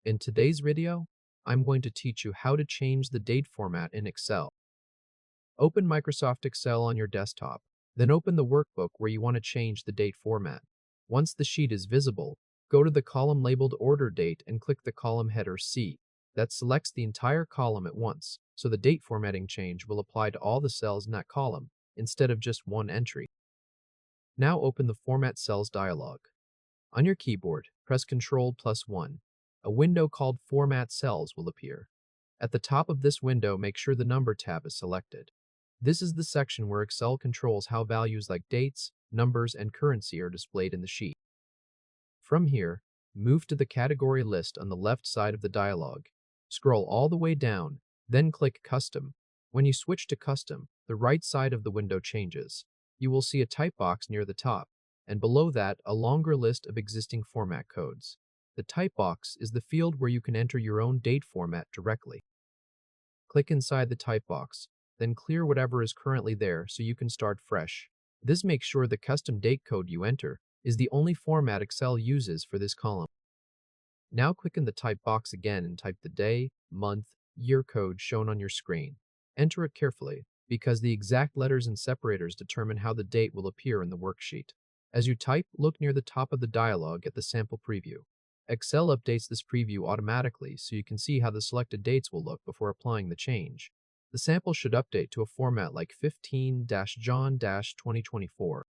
In today's video, I'm going to teach you how to change the date format in Excel. Open Microsoft Excel on your desktop, then open the workbook where you want to change the date format. Once the sheet is visible, go to the column labeled Order Date and click the column header C. That selects the entire column at once, so the date formatting change will apply to all the cells in that column, instead of just one entry. Now open the Format Cells dialog. On your keyboard, press Ctrl+1. A window called Format Cells will appear. At the top of this window, make sure the Number tab is selected. This is the section where Excel controls how values like dates, numbers, and currency are displayed in the sheet. From here, move to the category list on the left side of the dialog. Scroll all the way down, then click Custom. When you switch to Custom, the right side of the window changes. You will see a type box near the top, and below that, a longer list of existing format codes. The type box is the field where you can enter your own date format directly. Click inside the type box, then clear whatever is currently there so you can start fresh. This makes sure the custom date code you enter is the only format Excel uses for this column. Now click in the type box again and type the day, month, year code shown on your screen. Enter it carefully, because the exact letters and separators determine how the date will appear in the worksheet. As you type, look near the top of the dialog at the sample preview. Excel updates this preview automatically so you can see how the selected dates will look before applying the change. The sample should update to a format like 15-John-2024.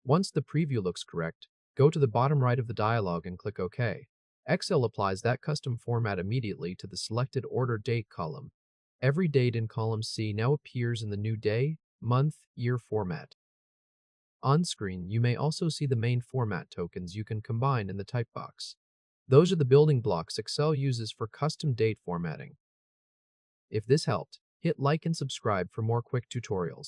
Once the preview looks correct, go to the bottom right of the dialog and click OK. Excel applies that custom format immediately to the selected Order Date column. Every date in column C now appears in the new day, month, year format. On screen, you may also see the main format tokens you can combine in the type box. Those are the building blocks Excel uses for custom date formatting. If this helped, hit like and subscribe for more quick tutorials.